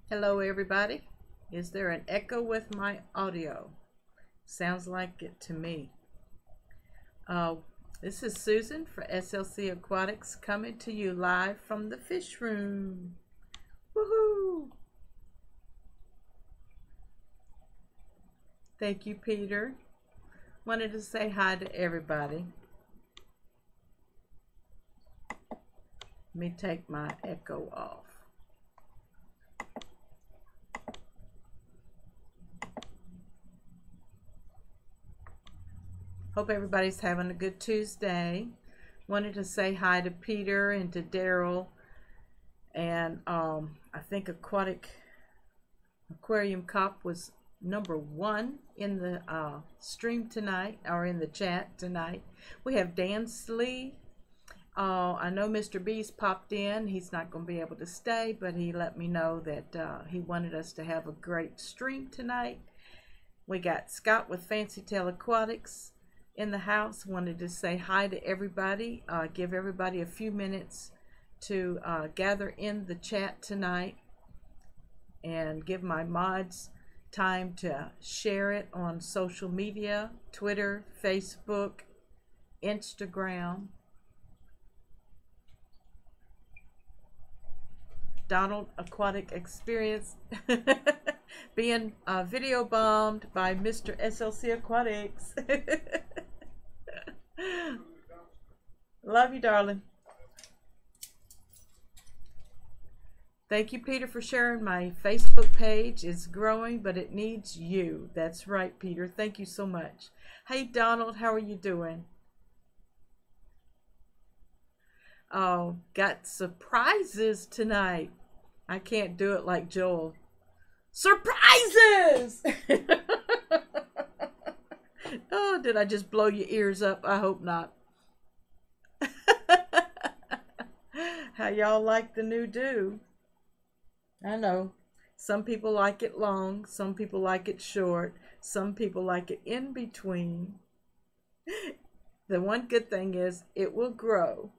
Hello everybody. Is there an echo with my audio? Sounds like it to me. Uh, this is Susan for SLC Aquatics coming to you live from the fish room. Woohoo! Thank you, Peter. Wanted to say hi to everybody. Let me take my echo off. Hope everybody's having a good Tuesday. Wanted to say hi to Peter and to Daryl, and I think Aquarium Cop was #1 in the stream tonight, or in the chat tonight. We have Dan Slee. I know Mr. B's popped in. He's not going to be able to stay, but he let me know that he wanted us to have a great stream tonight. We got Scott with Fancy Tail Aquatics in the house. Wanted to say hi to everybody, give everybody a few minutes to gather in the chat tonight, and give my mods time to share it on social media, Twitter, Facebook, Instagram. Donald Aquatic Experience being video bombed by Mr. SLC Aquatics. Love you, darling. Thank you, Peter, for sharing. My Facebook page is growing, but it needs you. That's right, Peter. Thank you so much. Hey, Donald, how are you doing? Oh, got surprises tonight. I can't do it like Joel. Surprises! Oh, did I just blow your ears up? I hope not. How y'all like the new do? I know. Some people like it long. Some people like it short. Some people like it in between. The one good thing is it will grow.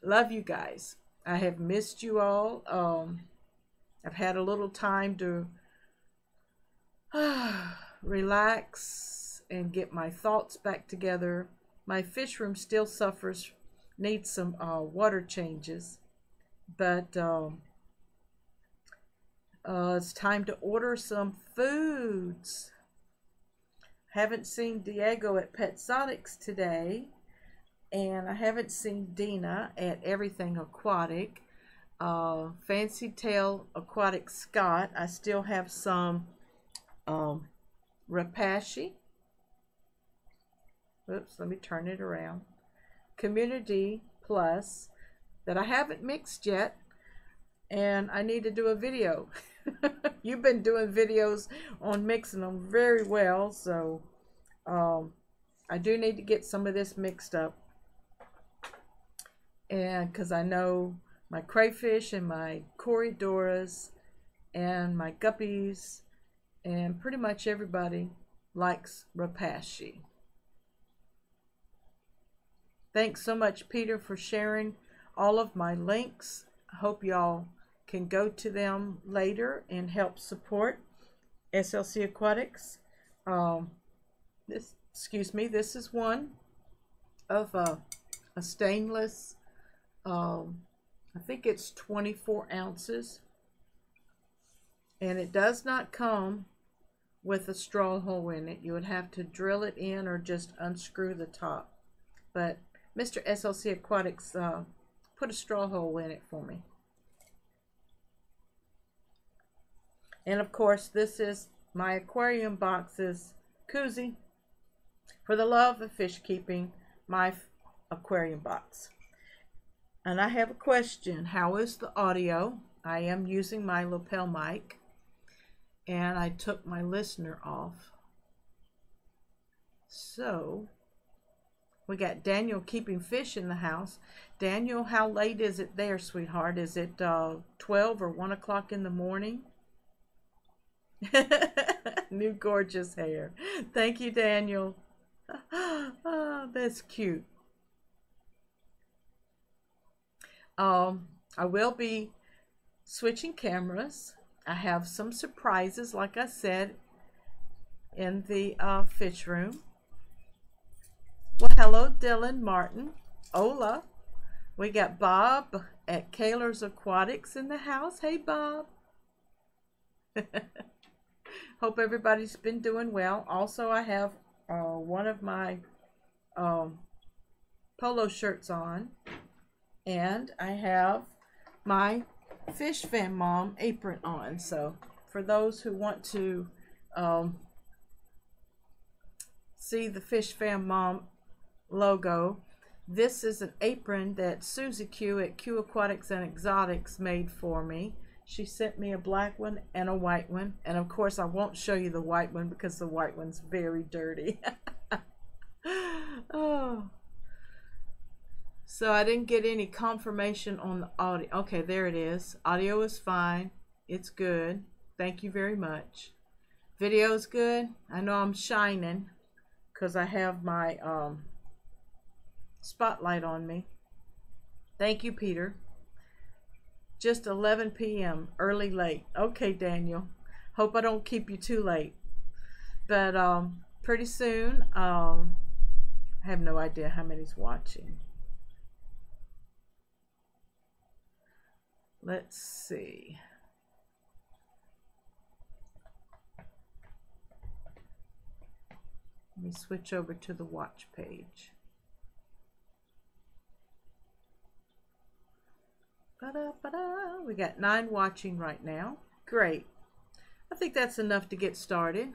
Love you guys. I have missed you all. I've had a little time to relax and get my thoughts back together. My fish room still needs some water changes, but it's time to order some foods. Haven't seen Diego at Petzotics today, and I haven't seen Dina at Everything Aquatic. Fancy Tail Aquatic Scott. I still have some Rapashi. Oops, let me turn it around. Community Plus that I haven't mixed yet, and I need to do a video. You've been doing videos on mixing them very well, so I do need to get some of this mixed up. And because I know my crayfish and my corydoras and my guppies and pretty much everybody likes Rapashi. Thanks so much, Peter, for sharing all of my links. I hope y'all can go to them later and help support SLC Aquatics. This is one of a stainless, I think it's 24 ounces, and it does not come with a straw hole in it. You would have to drill it in or just unscrew the top, but Mr. SLC Aquatics put a straw hole in it for me. And of course, this is my aquarium boxes koozie for the love of fish keeping, my aquarium box. And I have a question. How is the audio? I am using my lapel mic, and I took my listener off. So we got Daniel keeping fish in the house. Daniel, how late is it there, sweetheart? Is it 12 or 1 o'clock in the morning? New gorgeous hair. Thank you, Daniel. Oh, that's cute. I will be switching cameras. I have some surprises, like I said, in the fish room. Well, hello, Dylan Martin. Hola. We got Bob at Kaler's Aquatics in the house. Hey, Bob. Hope everybody's been doing well. Also, I have one of my polo shirts on, and I have my Fish Fam Mom apron on. So for those who want to see the Fish Fam Mom logo, this is an apron that Susie Q at Q Aquatics and Exotics made for me. She sent me a black one and a white one, and of course I won't show you the white one because the white one's very dirty. Oh, so I didn't get any confirmation on the audio. Okay, there it is. Audio is fine. It's good. Thank you very much. Video is good. I know I'm shining because I have my spotlight on me. Thank you, Peter. Just 11 p.m. early late. Okay, Daniel. Hope I don't keep you too late. But pretty soon, I have no idea how many's watching. Let's see. Let me switch over to the watch page. Ba-da-ba-da. We got 9 watching right now. Great. I think that's enough to get started.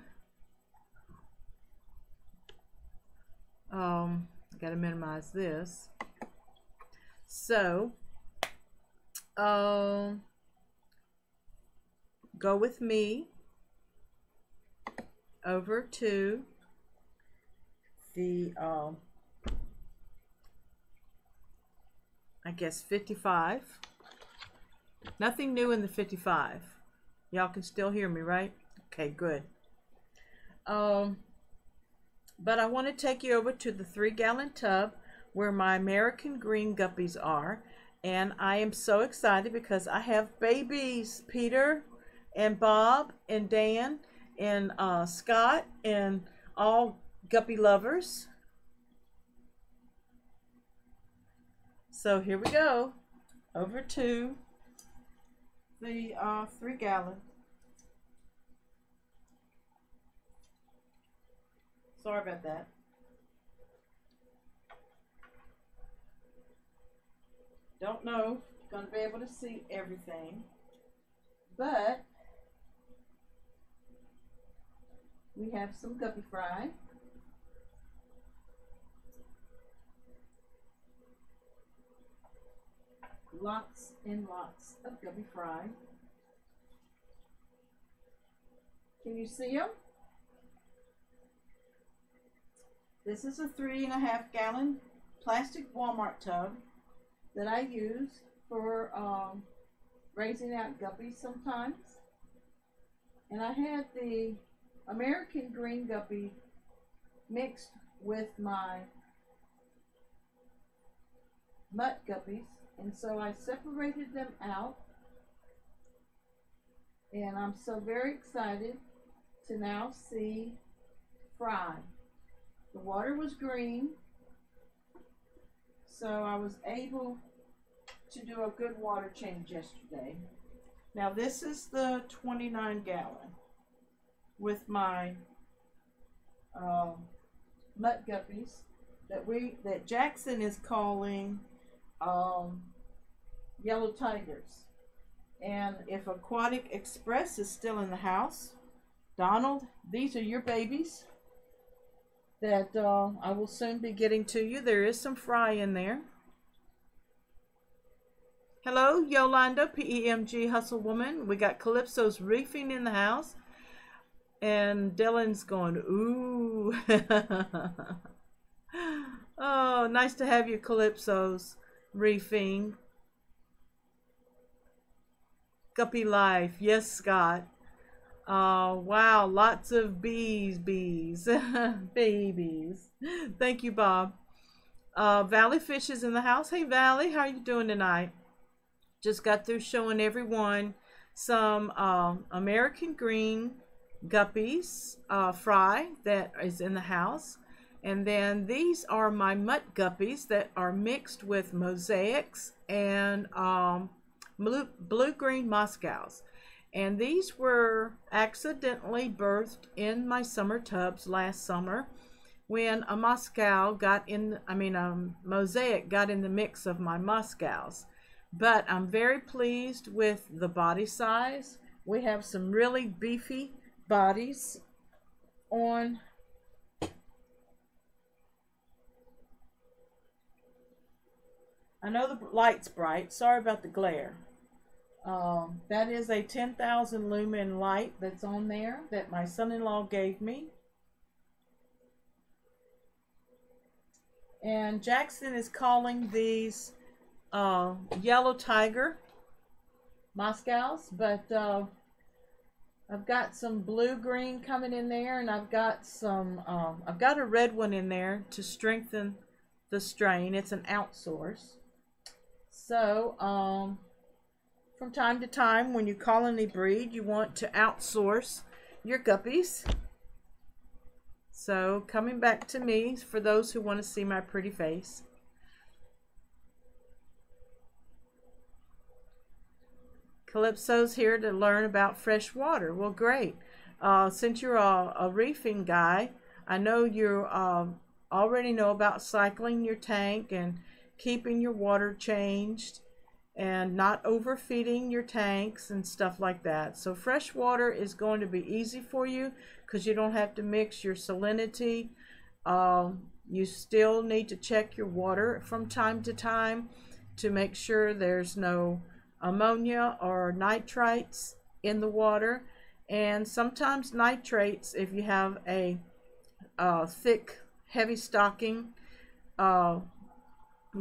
I gotta minimize this. So, go with me over to the I guess 55. Nothing new in the 55. Y'all can still hear me, right? Okay, good. But I want to take you over to the 3-gallon tub where my American green guppies are. And I am so excited because I have babies, Peter and Bob and Dan and Scott and all guppy lovers. So here we go, over to the 3-gallon. Sorry about that. Don't know if you're going to be able to see everything, but we have some guppy fry. Lots and lots of guppy fry. Can you see them? This is a 3.5-gallon plastic Walmart tub that I use for raising out guppies sometimes. And I had the American green guppy mixed with my mutt guppies. And so I separated them out, and I'm so very excited to now see fry. The water was green, so I was able to do a good water change yesterday. Now this is the 29-gallon with my mutt guppies that Jackson is calling yellow tigers. And if Aquatic Express is still in the house, Donald, these are your babies that I will soon be getting to you. There is some fry in there. Hello, Yolanda, PEMG Hustle Woman. We got Calypso's Reefing in the house. And Dylan's going, ooh. Oh, nice to have you, Calypso's Reefing. Guppy life. Yes, Scott. Wow, lots of bees. Babies. Thank you, Bob. Valley Fish is in the house. Hey, Valley, how are you doing tonight? Just got through showing everyone some American green guppies fry that is in the house. And then these are my mutt guppies that are mixed with mosaics and blue-green Moscows. And these were accidentally birthed in my summer tubs last summer when a Moscow got in, mosaic got in the mix of my Moscows. But I'm very pleased with the body size. We have some really beefy bodies on. I know the light's bright. Sorry about the glare. That is a 10,000 lumen light that's on there that my son-in-law gave me. And Jackson is calling these yellow tiger Moscows, but I've got some blue-green coming in there, and I've got some, I've got a red one in there to strengthen the strain. It's an outsource. So, from time to time, when you colony breed, you want to outsource your guppies. So, coming back to me for those who want to see my pretty face. Calypso's here to learn about fresh water. Well, great. Since you're a reefing guy, I know you already know about cycling your tank and keeping your water changed and not overfeeding your tanks and stuff like that. So fresh water is going to be easy for you because you don't have to mix your salinity. You still need to check your water from time to time to make sure there's no ammonia or nitrites in the water. And sometimes nitrates, if you have a thick, heavy stocking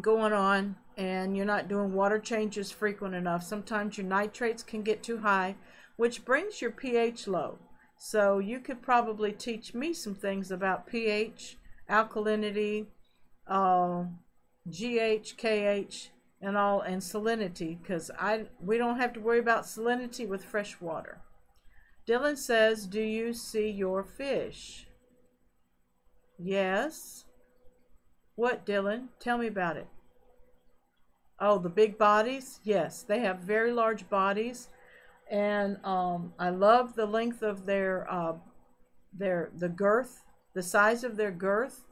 going on and you're not doing water changes frequent enough, sometimes your nitrates can get too high, which brings your pH low. So you could probably teach me some things about pH, alkalinity, GH, KH, and salinity, because we don't have to worry about salinity with fresh water. Dylan says, do you see your fish? Yes. What, Dylan? Tell me about it. Oh, the big bodies? Yes, they have very large bodies, and I love the length of the girth, the size of their girth,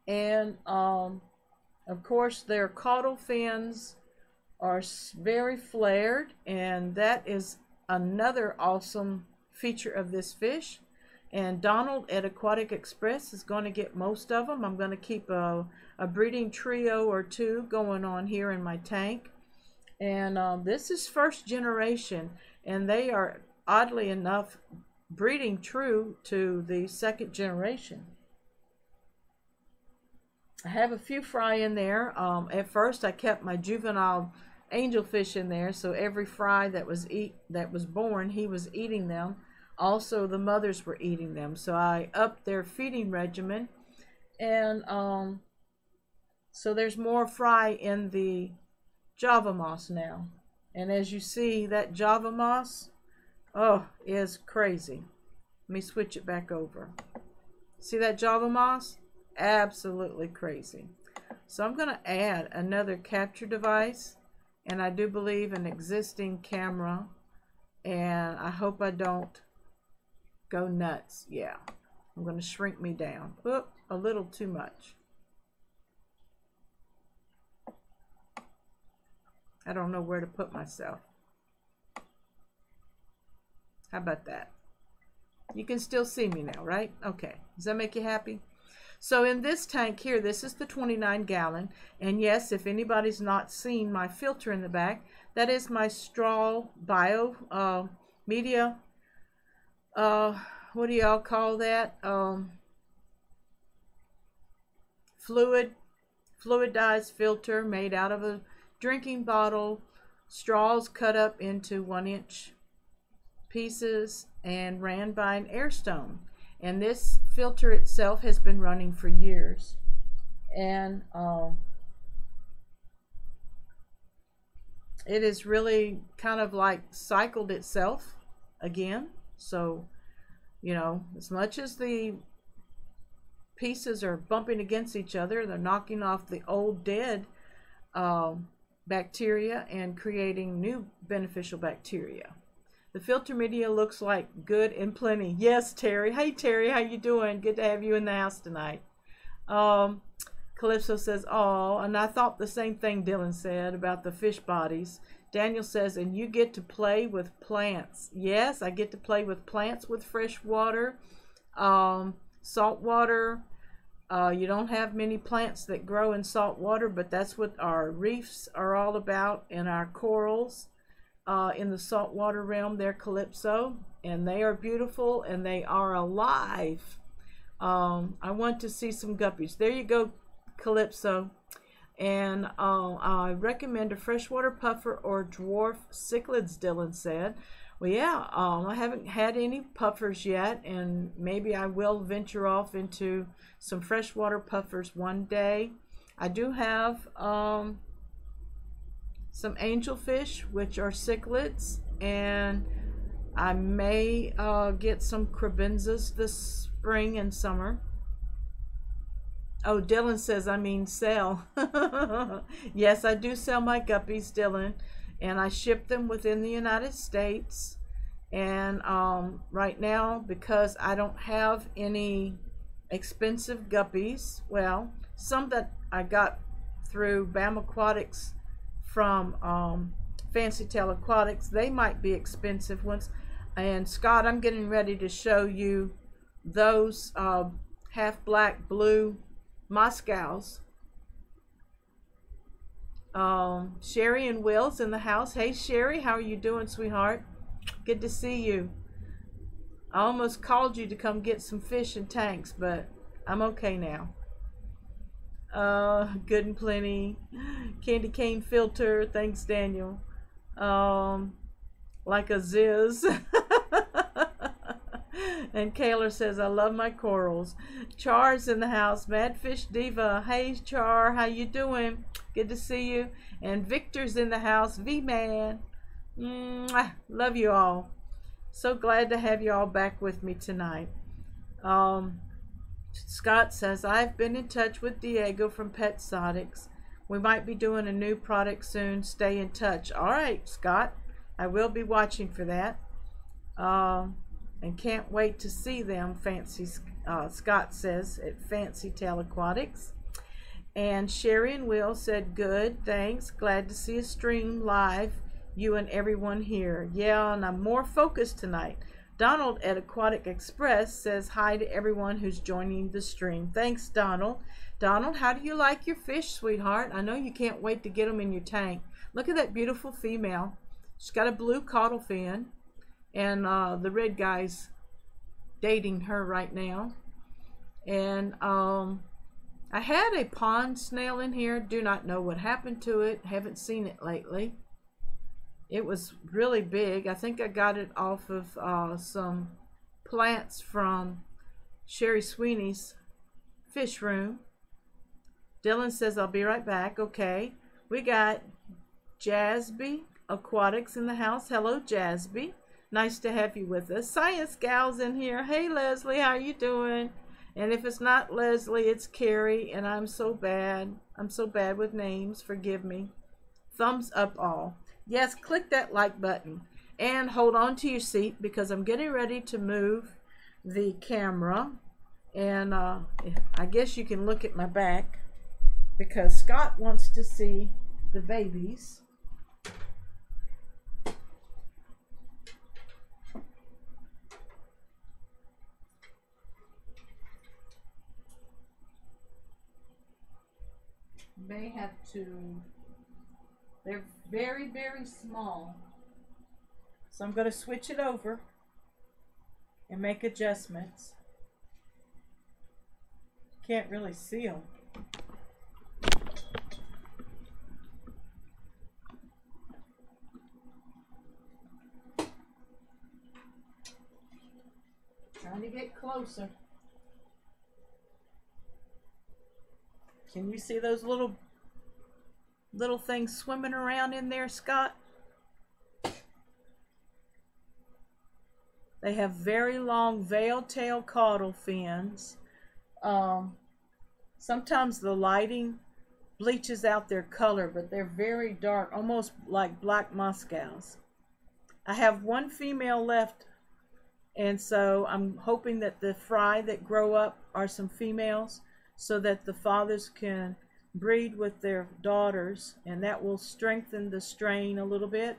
and of course their caudal fins are very flared, and that is another awesome feature of this fish. And Donald at Aquatic Express is going to get most of them. I'm going to keep a breeding trio or two going on here in my tank. And this is first generation, and they are, oddly enough, breeding true to the second generation. I have a few fry in there. At first I kept my juvenile angelfish in there, so every fry that was born, he was eating them. Also, the mothers were eating them, so I upped their feeding regimen. And so there's more fry in the Java moss now. And as you see, that Java moss, is crazy. Let me switch it back over. See that Java moss? Absolutely crazy. So I'm going to add another capture device, and I do believe an existing camera, and I hope I don't go nuts. Yeah, I'm going to shrink me down. Oop, a little too much. I don't know where to put myself. How about that? You can still see me now, right? Okay. Does that make you happy? So in this tank here, this is the 29 gallon. And yes, if anybody's not seen my filter in the back, that is my straw bio media. What do y'all call that? Fluidized filter made out of a drinking bottle, straws cut up into 1-inch pieces and ran by an air stone. And this filter itself has been running for years. And it is really kind of like cycled itself again. So, you know, as much as the pieces are bumping against each other, they're knocking off the old dead bacteria and creating new beneficial bacteria. The filter media looks like good and plenty. Yes, Terry. Hey, Terry, how you doing? Good to have you in the house tonight. Calypso says, oh, and I thought the same thing Dylan said about the fish bodies. Daniel says, and you get to play with plants. Yes, I get to play with plants with fresh water, salt water. You don't have many plants that grow in salt water, but that's what our reefs are all about, and our corals in the saltwater realm. They're Calypso, and they are beautiful, and they are alive. I want to see some guppies. There you go, Calypso. And I recommend a freshwater puffer or dwarf cichlids, Dylan said. Well, yeah, I haven't had any puffers yet, and maybe I will venture off into some freshwater puffers one day. I do have some angelfish, which are cichlids, and I may get some crabenzas this spring and summer. Oh, Dylan says, I mean sell. Yes, I do sell my guppies, Dylan, and I ship them within the United States. And right now, because I don't have any expensive guppies, well, some that I got through BAM Aquatics from Fancy Tail Aquatics, they might be expensive ones. And Scott, I'm getting ready to show you those half black blue Moscows. Sherry and Will's in the house. Hey Sherry, how are you doing, sweetheart? Good to see you. I almost called you to come get some fish and tanks, but I'm okay now. Good and plenty. Candy cane filter. Thanks, Daniel. Like a ziz. And Kaylor says, I love my corals. Char's in the house. Madfish Diva. Hey, Char. How you doing? Good to see you. And Victor's in the house. V-Man. Love you all. So glad to have you all back with me tonight. Scott says, I've been in touch with Diego from Petsotics. We might be doing a new product soon. Stay in touch. All right, Scott. I will be watching for that. And can't wait to see them, Scott says, at Fancy Tail Aquatics. And Sherry and Will said, good, thanks. Glad to see a stream live, you and everyone here. Yeah, and I'm more focused tonight. Donald at Aquatic Express says hi to everyone who's joining the stream. Thanks, Donald. Donald, how do you like your fish, sweetheart? I know you can't wait to get them in your tank. Look at that beautiful female. She's got a blue caudal fin. And the red guy's dating her right now. And I had a pond snail in here. Do not know what happened to it. Haven't seen it lately. It was really big. I think I got it off of some plants from Sherry Sweeney's Fishroom. Dylan says, I'll be right back. Okay. We got Jasby Aquatics in the house. Hello, Jasby. Nice to have you with us. Science Gal's in here. Hey, Leslie, how you doing? And if it's not Leslie, it's Carrie, and I'm so bad. I'm so bad with names. Forgive me. Thumbs up all. Yes, click that like button. And hold on to your seat because I'm getting ready to move the camera. And I guess you can look at my back because Scott wants to see the babies. May have to, they're very, very small. So I'm going to switch it over and make adjustments. Can't really see them. Trying to get closer. Can you see those little little things swimming around in there, Scott? They have very long veil-tail caudal fins. Sometimes the lighting bleaches out their color, but they're very dark, almost like black Moscows. I have one female left, and so I'm hoping that the fry that grow up are some females so that the fathers can breed with their daughters, and that will strengthen the strain a little bit.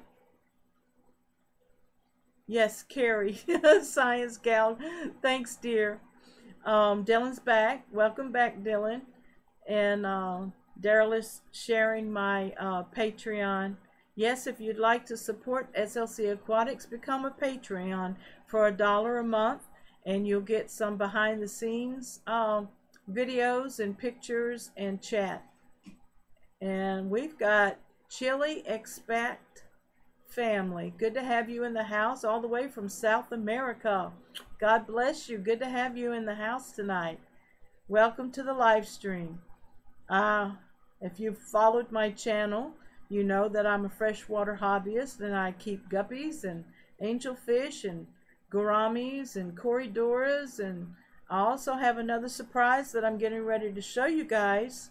Yes, Carrie, Science Gal. Thanks, dear. Dylan's back. Welcome back, Dylan. And Daryl is sharing my Patreon. Yes, if you'd like to support SLC Aquatics, become a Patreon for $1 a month, and you'll get some behind the scenes videos and pictures and chat. And we've got Chili Expat family. Good to have you in the house all the way from South America. God bless you. Good to have you in the house tonight. Welcome to the live stream. If you've followed my channel, you know that I'm a freshwater hobbyist, and I keep guppies and angelfish and gouramis and corydoras, and I also have another surprise that I'm getting ready to show you guys.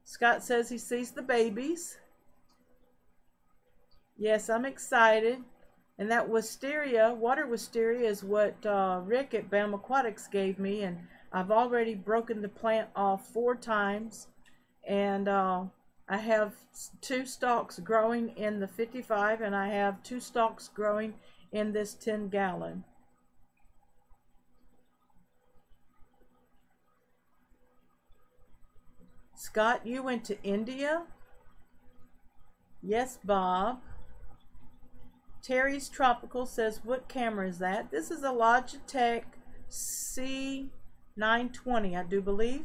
Scott says he sees the babies. Yes, I'm excited. And that wisteria, water wisteria, is what Rick at BAM Aquatics gave me, and I've already broken the plant off 4 times, and I have 2 stalks growing in the 55, and I have 2 stalks growing in this 10-gallon. Scott, you went to India? Yes, Bob. Terry's Tropical says, what camera is that? This is a Logitech C920, I do believe.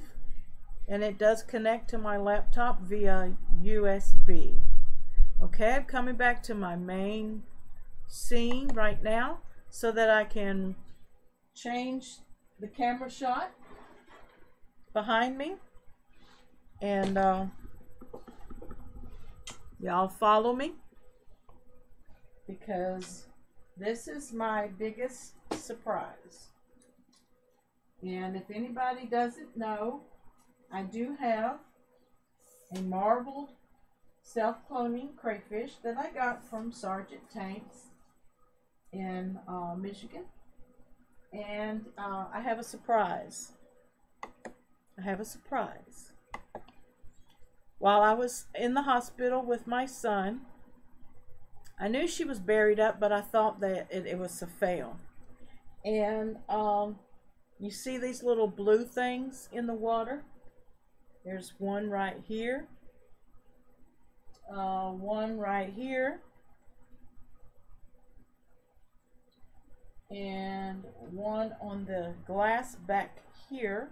And it does connect to my laptop via USB. Okay, I'm coming back to my main scene right now so that I can change the camera shot behind me. And y'all follow me, because this is my biggest surprise. And if anybody doesn't know, I do have a marbled self-cloning crayfish that I got from Sergeant Tanks in Michigan. And I have a surprise. I have a surprise. While I was in the hospital with my son, I knew she was buried up, but I thought that it was a fail. And you see these little blue things in the water? There's one right here, one right here, and one on the glass back here.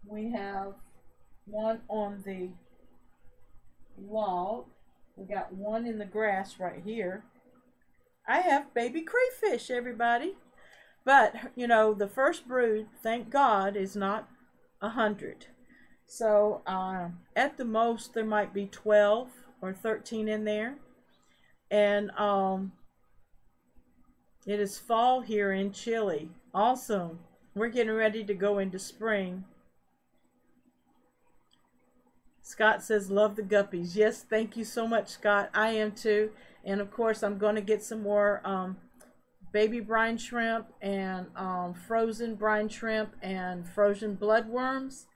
We have one on the log. We got one in the grass right here. I have baby crayfish, everybody. But, you know, the first brood, thank God, is not 100. So, at the most, there might be 12 or 13 in there. And it is fall here in Chile. Awesome. We're getting ready to go into spring. Scott says, love the guppies. Yes, thank you so much, Scott. I am too. And of course, I'm going to get some more baby brine shrimp and frozen brine shrimp and frozen bloodworms.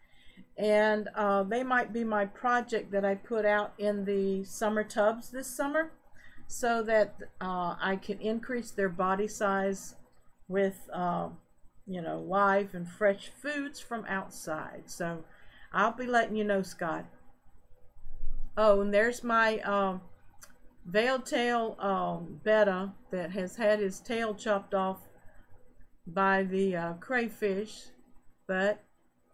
And they might be my project that I put out in the summer tubs this summer, so that I can increase their body size with, you know, live and fresh foods from outside. So I'll be letting you know, Scott. Oh, and there's my veiled tail betta that has had his tail chopped off by the crayfish, but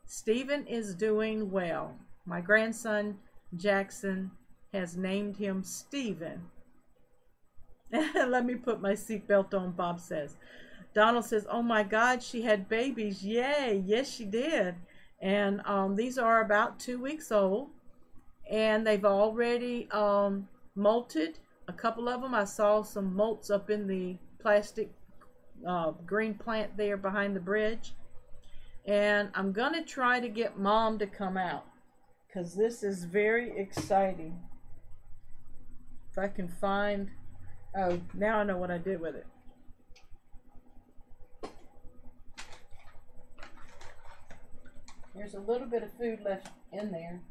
Stephen is doing well. My grandson Jackson has named him Stephen. Let me put my seatbelt on, Bob says. Donald says, oh my God, she had babies. Yay. Yes, she did. And these are about 2 weeks old. and they've already molted. A couple of them, I saw some molts up in the plastic green plant there behind the bridge. And I'm gonna try to get Mom to come out because this is very exciting. If I can find, oh, now I know what I did with it. There's a little bit of food left in there.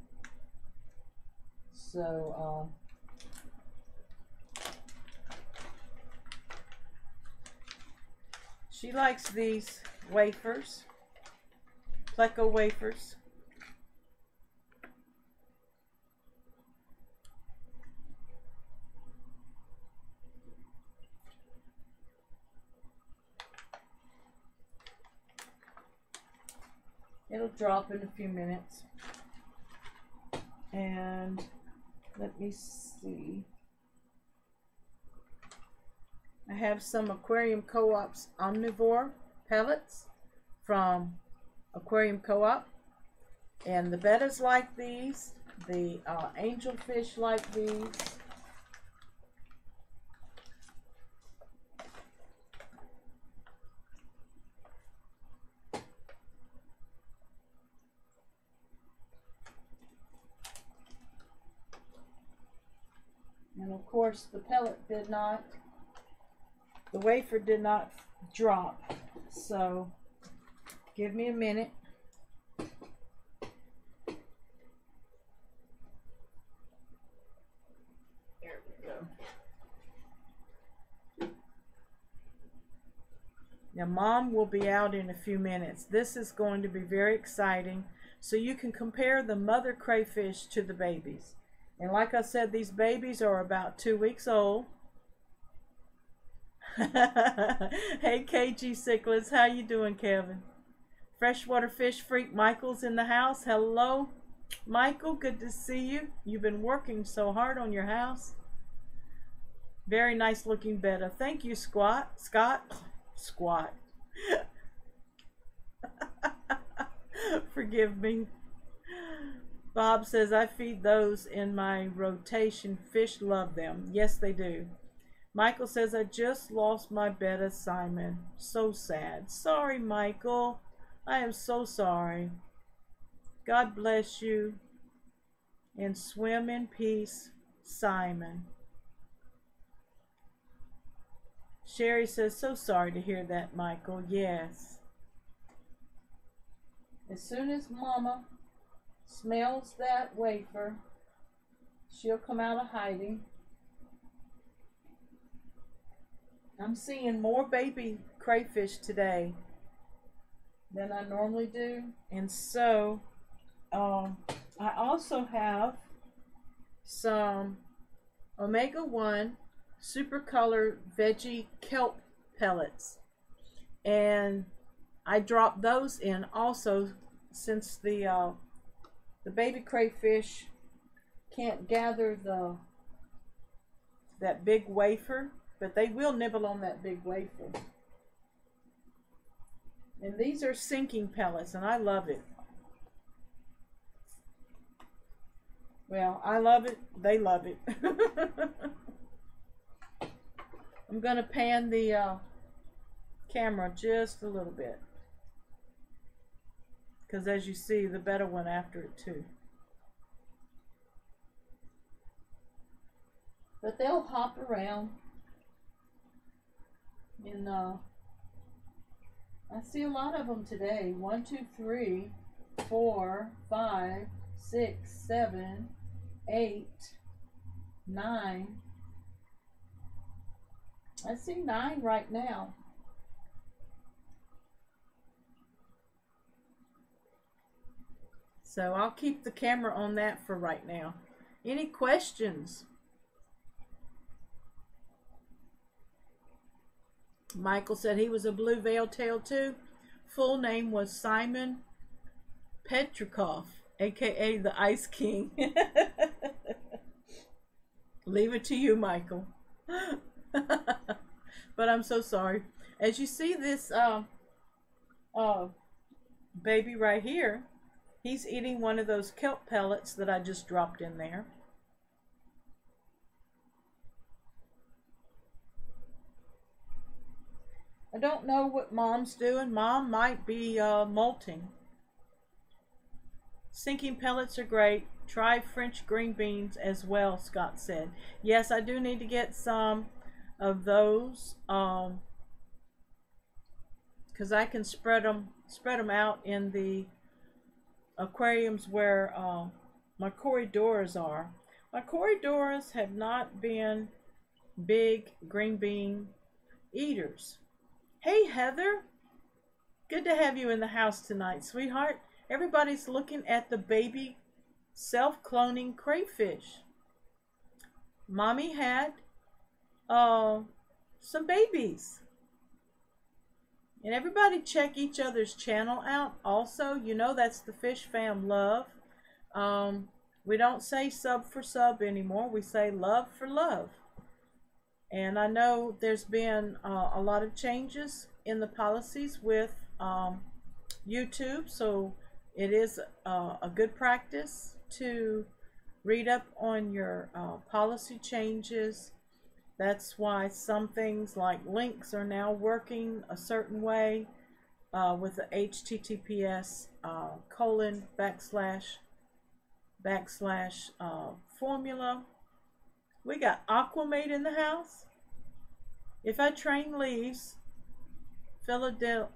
So, she likes these wafers, Pleco wafers. It'll drop in a few minutes. And let me see. I have some Aquarium Co-op's Omnivore pellets from Aquarium Co-op. And the bettas like these. The angelfish like these. And of course the pellet did not, the wafer did not drop. So give me a minute. There we go. Now Mom will be out in a few minutes. This is going to be very exciting. So you can compare the mother crayfish to the babies. And like I said, these babies are about 2 weeks old. Hey KG Cichlids, how you doing, Kevin? Freshwater Fish Freak Michael's in the house. Hello, Michael, good to see you. You've been working so hard on your house. Very nice looking betta. Thank you, Scott. Forgive me. Bob says, I feed those in my rotation. Fish love them. Yes, they do. Michael says, I just lost my betta, Simon. So sad. Sorry, Michael. I am so sorry. God bless you. And swim in peace, Simon. Sherry says, so sorry to hear that, Michael. Yes. As soon as Mama smells that wafer, she'll come out of hiding. I'm seeing more baby crayfish today than I normally do, and so I also have some omega-1 super color veggie kelp pellets, and I dropped those in also since the baby crayfish can't gather that big wafer, but they will nibble on that big wafer. And these are sinking pellets, and I love it. Well, I love it. They love it. I'm going to pan the camera just a little bit, because as you see, the betta went after it too. But they'll hop around. And I see a lot of them today. 1, 2, 3, 4, 5, 6, 7, 8, 9. I see 9 right now. So I'll keep the camera on that for right now. Any questions? Michael said he was a blue veil tail too. Full name was Simon Petrikov, aka the Ice King. Leave it to you, Michael. But I'm so sorry. As you see this baby right here, He's eating one of those kelp pellets that I just dropped in there. I don't know what Mom's doing. Mom might be molting. Sinking pellets are great. Try French green beans as well, Scott said. Yes, I do need to get some of those because I can spread them out in the aquariums where my corridoras are. My corridoras have not been big green bean eaters. Hey Heather, good to have you in the house tonight, sweetheart. Everybody's looking at the baby self-cloning crayfish. Mommy had some babies. And everybody check each other's channel out. Also, you know that's the Fish Fam love. We don't say sub for sub anymore. We say love for love. And I know there's been a lot of changes in the policies with YouTube. So it is a good practice to read up on your policy changes. That's why some things like links are now working a certain way with the HTTPS / formula. We got Aquamate in the house. If I train leaves Philadelphia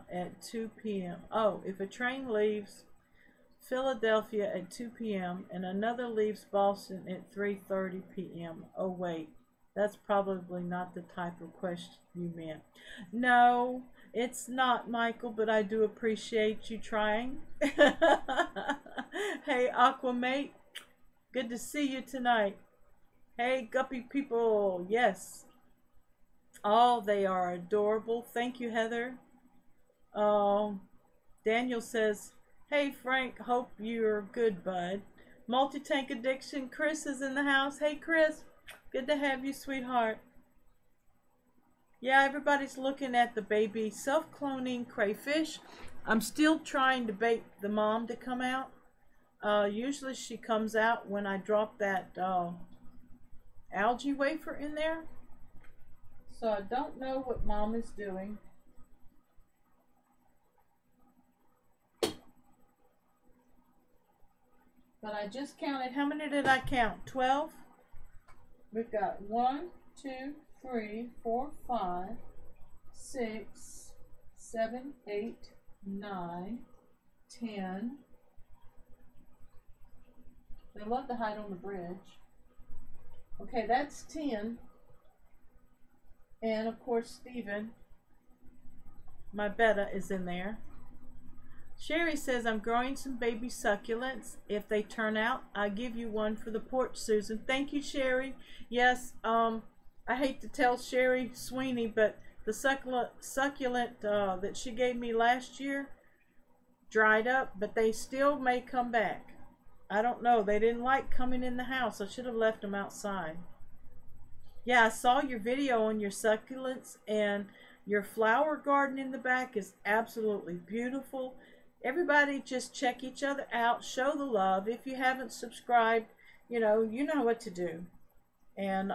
at 2 p.m. Oh, if a train leaves Philadelphia at 2 p.m. and another leaves Boston at 3:30 p.m. Oh wait, that's probably not the type of question you meant. No, it's not, Michael, but I do appreciate you trying. Hey, Aquamate, good to see you tonight. Hey, guppy people, yes. Oh, they are adorable. Thank you, Heather. Daniel says, hey, Frank, hope you're good, bud. Multi-tank addiction, Chris is in the house. Hey, Chris, good to have you, sweetheart. Yeah, everybody's looking at the baby self-cloning crayfish. I'm still trying to bait the mom to come out. Usually she comes out when I drop that algae wafer in there. So I don't know what Mom is doing. But I just counted. How many did I count? 12? We've got 1, 2, 3, 4, 5, 6, 7, 8, 9, 10. They love to hide on the bridge. Okay, that's 10. And of course, Stephen, my betta, is in there. Sherry says, I'm growing some baby succulents. If they turn out, I'll give you one for the porch, Susan. Thank you, Sherry. Yes, I hate to tell Sherry Sweeney, but the succulent that she gave me last year dried up, but they still may come back. I don't know. They didn't like coming in the house. I should have left them outside. Yeah, I saw your video on your succulents, and your flower garden in the back is absolutely beautiful. Everybody just check each other out, show the love. If you haven't subscribed, you know what to do. And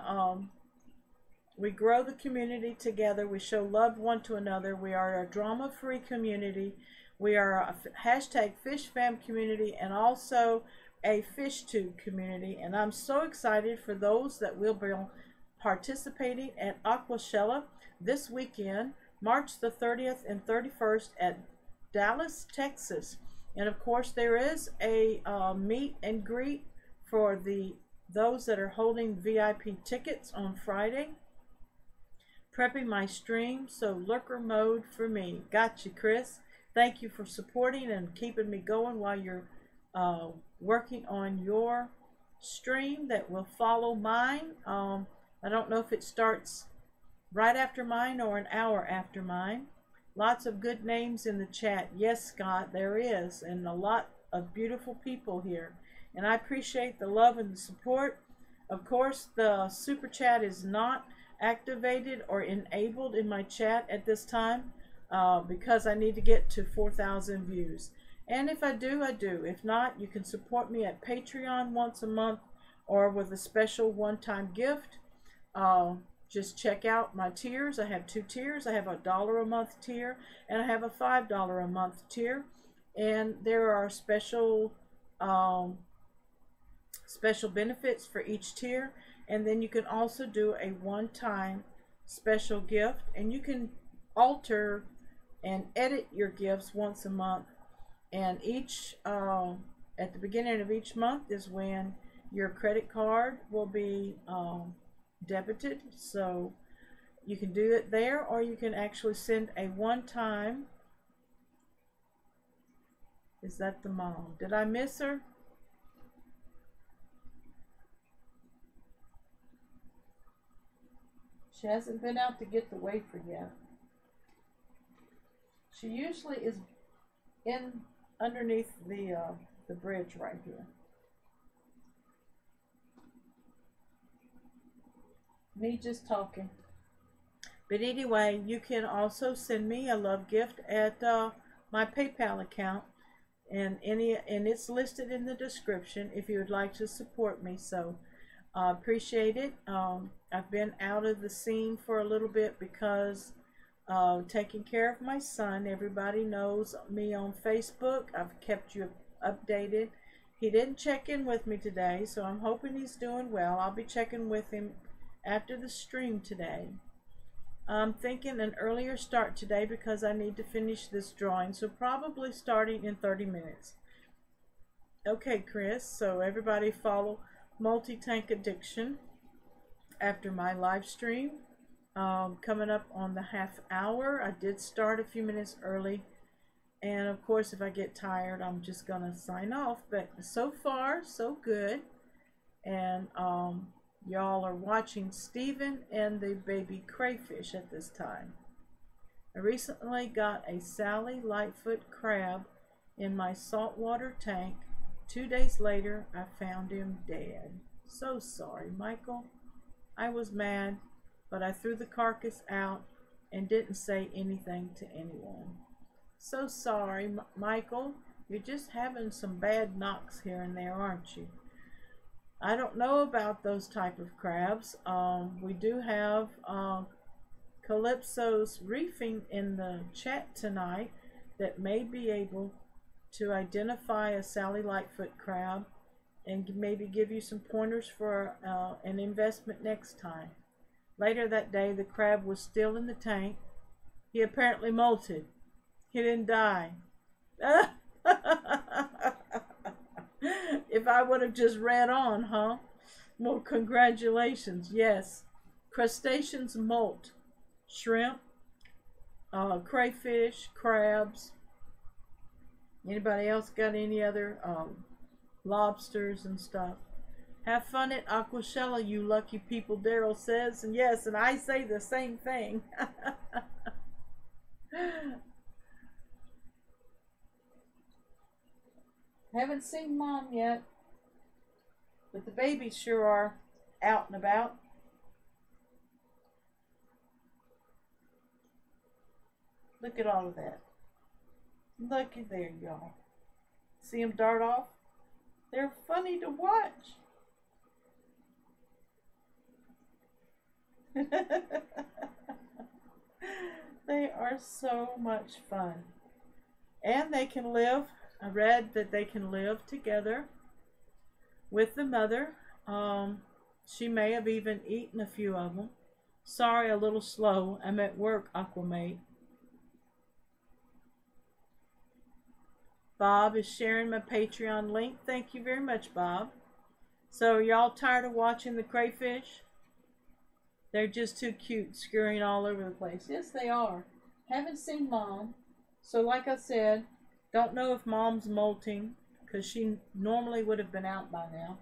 we grow the community together. We show love one to another. We are a drama-free community. We are a hashtag FishFam community and also a FishTube community. And I'm so excited for those that will be participating at Aquashella this weekend, March the 30th and 31st at Dallas, Texas. And of course there is a meet and greet for those that are holding VIP tickets on Friday. Prepping my stream, so lurker mode for me. Gotcha, Chris. Thank you for supporting and keeping me going while you're working on your stream that will follow mine. I don't know if it starts right after mine or an hour after mine. Lots of good names in the chat. Yes, Scott, there is, and a lot of beautiful people here. And I appreciate the love and the support. Of course, the super chat is not activated or enabled in my chat at this time. because I need to get to 4,000 views. And if I do, I do. If not, you can support me at Patreon once a month or with a special one-time gift. Just check out my tiers. I have 2 tiers. I have a $1 a month tier and I have a $5 a month tier. And there are special benefits for each tier. And then you can also do a one-time special gift, and you can alter and edit your gifts once a month. And each at the beginning of each month is when your credit card will be debited. So you can do it there, or you can actually send a one-time. Is that the mom? Did I miss her? She hasn't been out to get the wafer yet. She usually is in underneath the bridge right here. Me just talking. But anyway, you can also send me a love gift at my PayPal account, and it's listed in the description if you would like to support me. So appreciate it. I've been out of the scene for a little bit because taking care of my son. Everybody knows me on Facebook. I've kept you updated. He didn't check in with me today, so I'm hoping he's doing well. I'll be checking with him after the stream today. I'm thinking an earlier start today because I need to finish this drawing, so probably starting in 30 minutes. Okay, Chris, so everybody follow Multi-Tank Addiction after my live stream. Coming up on the half hour. I did start a few minutes early, and of course if I get tired I'm just gonna sign off, but so far so good. And y'all are watching Stephen and the baby crayfish at this time. I recently got a Sally Lightfoot crab in my saltwater tank. 2 days later I found him dead. So sorry, Michael. I was mad, but I threw the carcass out and didn't say anything to anyone. So sorry, Michael. You're just having some bad knocks here and there, aren't you? I don't know about those type of crabs. We do have Calypso's Reefing in the chat tonight that may be able to identify a Sally Lightfoot crab and maybe give you some pointers for an investment next time. Later that day, the crab was still in the tank. He apparently molted. He didn't die. If I would have just read on, huh? Well, congratulations. Yes. Crustaceans molt. Shrimp, crayfish, crabs. Anybody else got any other lobsters and stuff? Have fun at Aquashella, you lucky people, Daryl says. And yes, and I say the same thing. Haven't seen Mom yet, but the babies sure are out and about. Look at all of that. Looky there, y'all. See them dart off? They're funny to watch. They are so much fun. And they can live, I read that they can live together with the mother. She may have even eaten a few of them. Sorry, a little slow. I'm at work, Aquamate. Bob is sharing my Patreon link. Thank you very much, Bob. So, y'all tired of watching the crayfish? They're just too cute, scurrying all over the place. Yes, they are. Haven't seen Mom. So, like I said, don't know if Mom's molting, because she normally would have been out by now.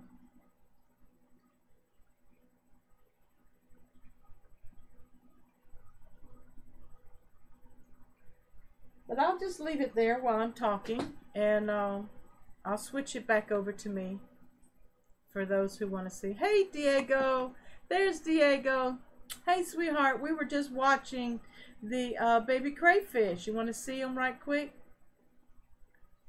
But I'll just leave it there while I'm talking, and I'll switch it back over to me for those who want to see. Hey, Diego! There's Diego! Hey, sweetheart, we were just watching the baby crayfish. You want to see them right quick?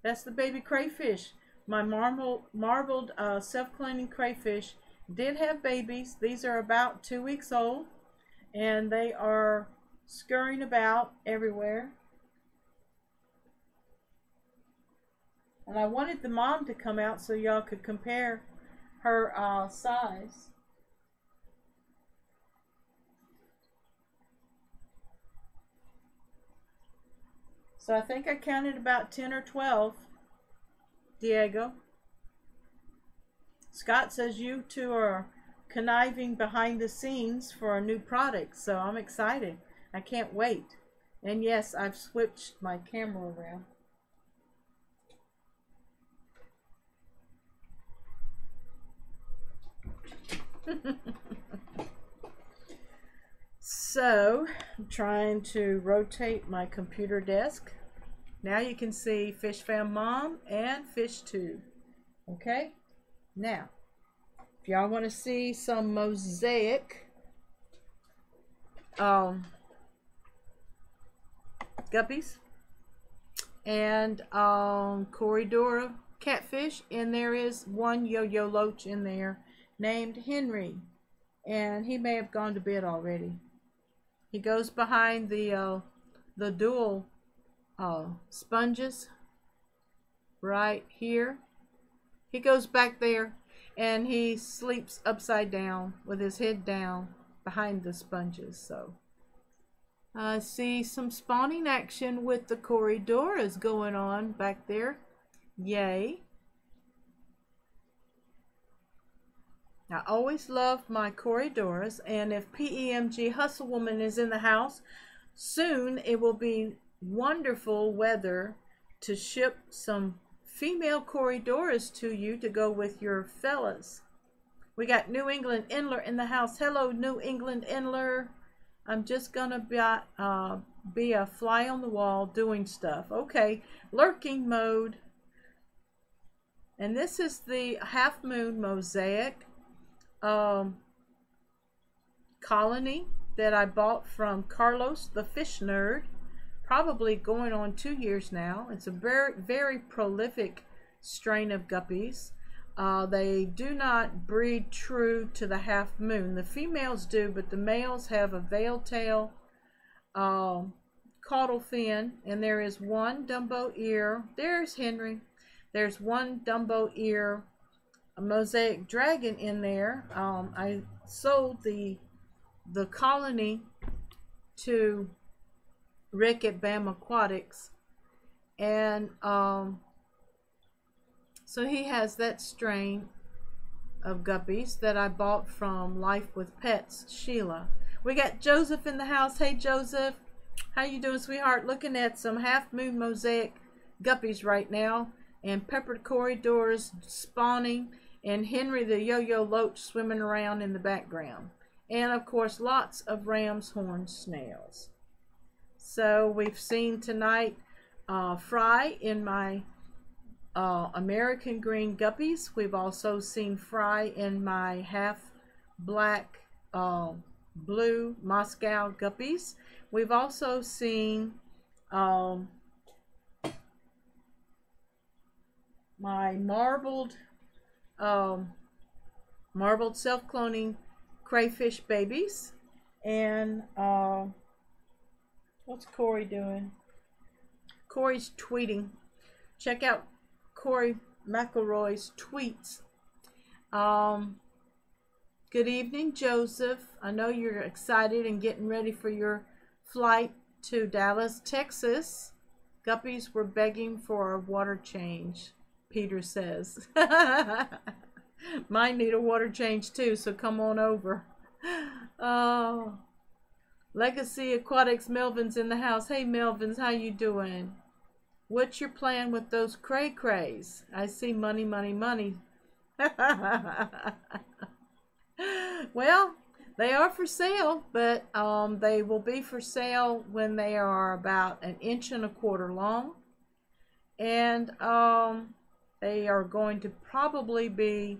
That's the baby crayfish. My marbled self-cleaning crayfish did have babies. These are about 2 weeks old, and they are scurrying about everywhere. And I wanted the mom to come out so y'all could compare her size. So I think I counted about 10 or 12, Diego. Scott says you two are conniving behind the scenes for a new product, so I'm excited. I can't wait. And yes, I've switched my camera around. So, I'm trying to rotate my computer desk. Now you can see Fish Fam Mom and Fish Tube. Okay? Now, if y'all want to see some mosaic guppies and Corridora catfish, and there is one yo-yo loach in there named Henry, and he may have gone to bed already. He goes behind the dual sponges right here. He goes back there and he sleeps upside down with his head down behind the sponges. So I see some spawning action with the Corridoras going on back there. Yay. I always love my Corridoras, and if PEMG Hustle Woman is in the house, soon it will be wonderful weather to ship some female Corridoras to you to go with your fellas. We got New England Endler in the house. Hello, New England Endler. I'm just gonna be a fly on the wall doing stuff. Okay, lurking mode. And this is the half moon mosaic colony that I bought from Carlos the Fish Nerd, probably going on 2 years now. It's a very, very prolific strain of guppies. They do not breed true to the half moon. The females do, but the males have a veiled tail, caudal fin, and there is one Dumbo ear. There's Henry. There's one Dumbo ear, a mosaic dragon in there. I sold the colony to Rick at BAM Aquatics, and so he has that strain of guppies that I bought from Life with Pets, Sheila. We got Joseph in the house. Hey Joseph, how you doing, sweetheart? Looking at some half moon mosaic guppies right now, and peppered corridors spawning, and Henry the yo-yo loach swimming around in the background, and of course lots of ram's horn snails. So we've seen tonight fry in my American green guppies. We've also seen fry in my half black blue Moscow guppies. We've also seen my marbled self-cloning crayfish babies. And what's Corey doing? Corey's tweeting. Check out Corey McElroy's tweets. Good evening, Joseph. I know you're excited and getting ready for your flight to Dallas, Texas. Guppies were begging for a water change, Peter says. Mine need a water change too, so come on over. Oh, Legacy Aquatics Melvin's in the house. Hey Melvin's, how you doing? What's your plan with those cray-crays? I see money, money, money. Well, they are for sale, but they will be for sale when they are about 1.25 inches long. And they are going to probably be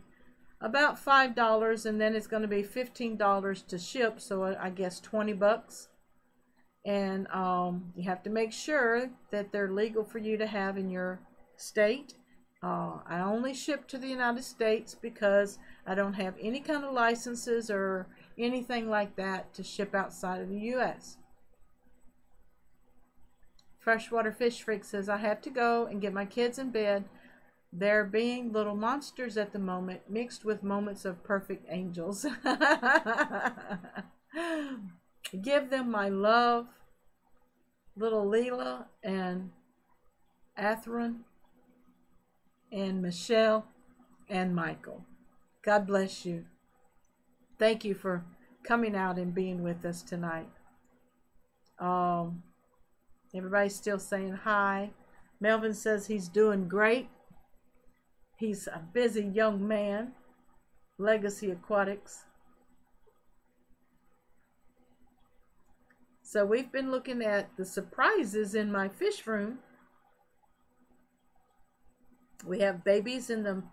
about $5, and then it's going to be $15 to ship, so I guess 20 bucks. And you have to make sure that they're legal for you to have in your state. I only ship to the United States because I don't have any kind of licenses or anything like that to ship outside of the U.S. Freshwater Fish Freak says, I have to go and get my kids in bed. They're being little monsters at the moment, mixed with moments of perfect angels. Give them my love, little Leela and Atheron and Michelle and Michael. God bless you. Thank you for coming out and being with us tonight. Everybody's still saying hi. Melvin says he's doing great. He's a busy young man. Legacy Aquatics. So we've been looking at the surprises in my fish room. We have babies in the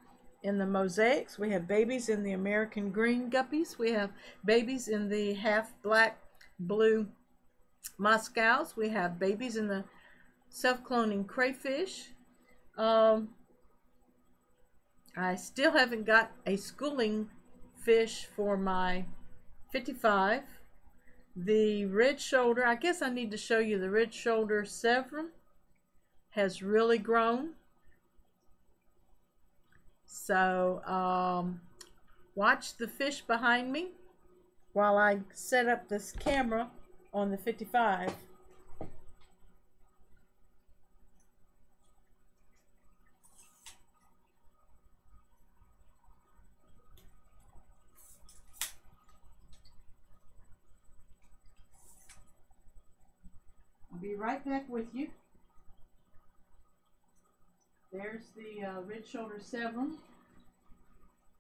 mosaics. We have babies in the American green guppies. We have babies in the half black blue Moscows. We have babies in the self-cloning crayfish. I still haven't got a schooling fish for my 55. The red shoulder, I guess I need to show you the red shoulder Severum has really grown. So watch the fish behind me while I set up this camera on the 55. I'll be right back with you. There's the red shoulder Severum.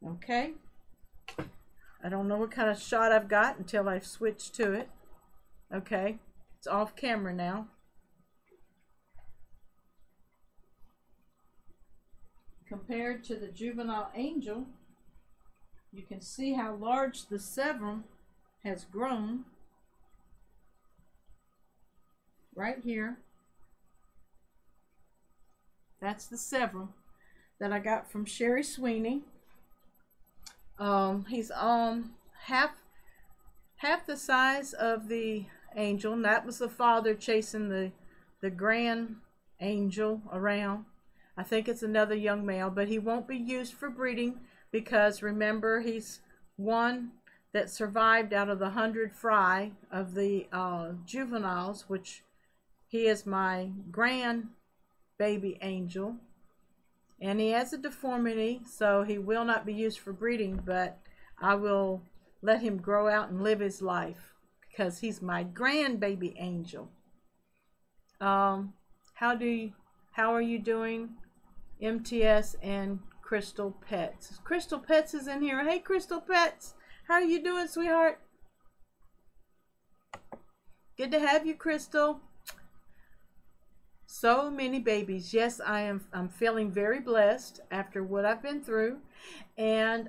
Okay. I don't know what kind of shot I've got until I've switched to it. Okay. It's off camera now. Compared to the juvenile angel, you can see how large the Severum has grown. Right here. That's the Severum that I got from Sherry Sweeney. He's half the size of the angel, and that was the father chasing the grand angel around. I think it's another young male, but he won't be used for breeding because remember he's one that survived out of the 100 fry of the juveniles, which he is my grand baby angel, and he has a deformity, so he will not be used for breeding, but I will let him grow out and live his life because he's my grandbaby angel. How are you doing, MTS and Crystal Pets? Crystal Pets is in here. Hey Crystal Pets, how are you doing, sweetheart? Good to have you, Crystal. So many babies. Yes, I'm feeling very blessed after what I've been through. And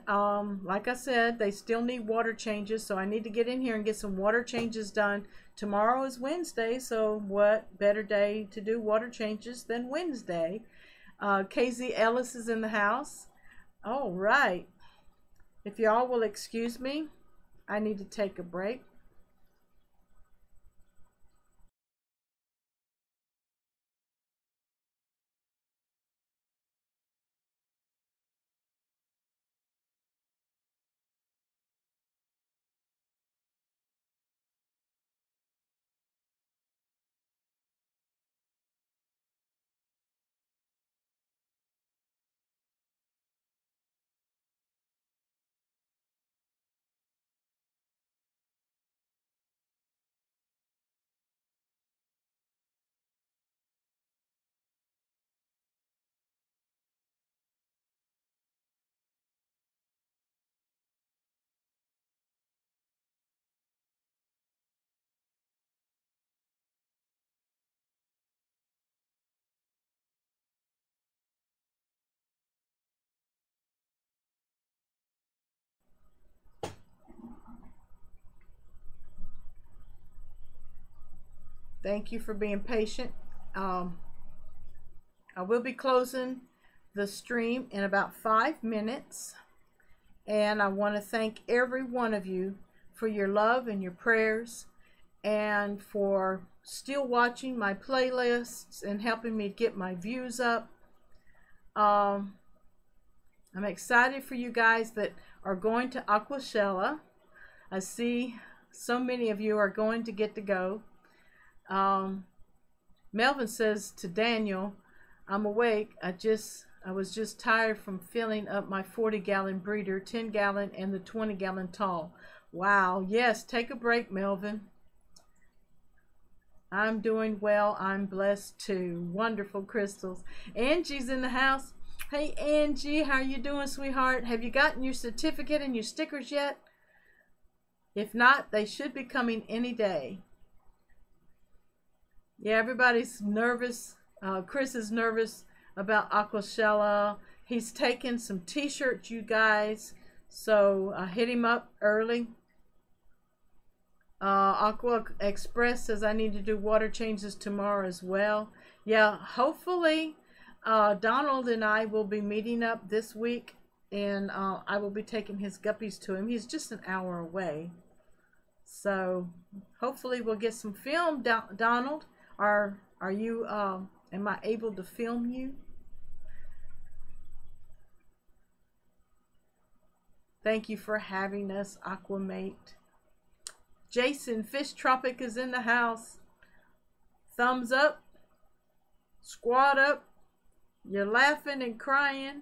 like I said, they still need water changes, so I need to get in here and get some water changes done. Tomorrow is Wednesday, so what better day to do water changes than Wednesday? KZ Ellis is in the house. All right. If y'all will excuse me, I need to take a break. Thank you for being patient. I will be closing the stream in about 5 minutes. And I want to thank every one of you for your love and your prayers, and for still watching my playlists and helping me get my views up. I'm excited for you guys that are going to Aquashella. I see so many of you are going to get to go. Melvin says to Daniel, I'm awake. I was just tired from filling up my 40-gallon breeder, 10-gallon, and the 20-gallon tall. Wow. Yes, take a break, Melvin. I'm doing well. I'm blessed too. Wonderful crystals. Angie's in the house. Hey, Angie, how are you doing, sweetheart? Have you gotten your certificate and your stickers yet? If not, they should be coming any day. Yeah, everybody's nervous. Chris is nervous about Aquashella. He's taken some t-shirts, you guys, so hit him up early. Aqua Express says I need to do water changes tomorrow as well. Yeah, hopefully Donald and I will be meeting up this week, and I will be taking his guppies to him. He's just an hour away, so hopefully we'll get some film. Donald, are you am I able to film you? Thank you for having us, Aquamate. Jason, Fish Tropic is in the house. Thumbs up. Squad up. You're laughing and crying.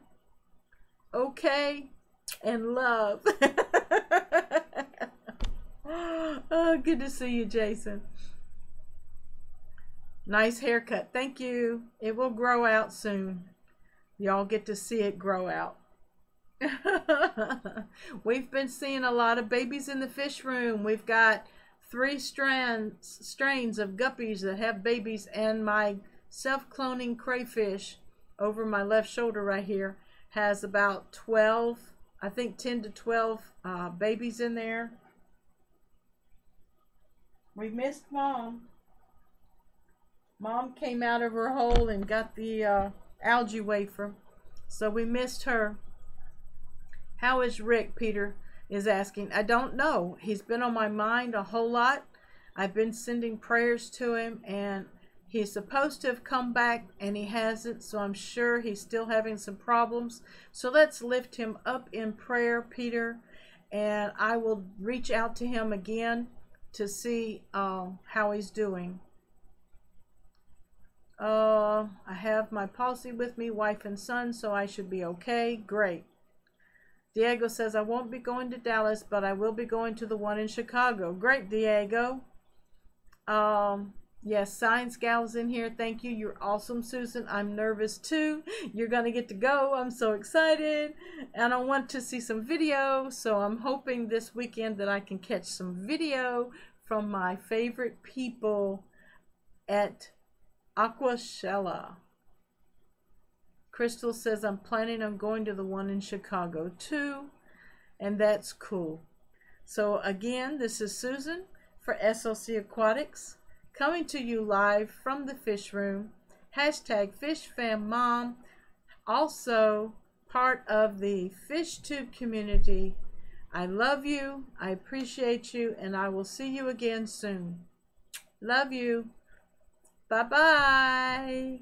Okay. And love. Oh, good to see you, Jason. Nice haircut. Thank you. It will grow out soon. Y'all get to see it grow out. We've been seeing a lot of babies in the fish room. We've got 3 strains of guppies that have babies, and my self-cloning crayfish over my left shoulder right here has about 12, I think 10 to 12 babies in there. We missed Mom. Mom came out of her hole and got the algae wafer, so we missed her. How is Rick? Peter is asking. I don't know. He's been on my mind a whole lot. I've been sending prayers to him, and he's supposed to have come back, and he hasn't, so I'm sure he's still having some problems. So let's lift him up in prayer, Peter, and I will reach out to him again to see how he's doing. I have my policy with me, wife and son, so I should be okay. Great. Diego says, I won't be going to Dallas, but I will be going to the one in Chicago. Great, Diego. Yes, Science Gal's in here. Thank you. You're awesome, Susan. I'm nervous too. You're going to get to go. I'm so excited. And I want to see some video, so I'm hoping this weekend that I can catch some video from my favorite people at Aquashella. Crystal says, I'm planning on going to the one in Chicago too, and that's cool. So again, this is Susan for SLC Aquatics, coming to you live from the fish room. Hashtag FishFamMom, also part of the FishTube community. I love you, I appreciate you, and I will see you again soon. Love you. Bye-bye.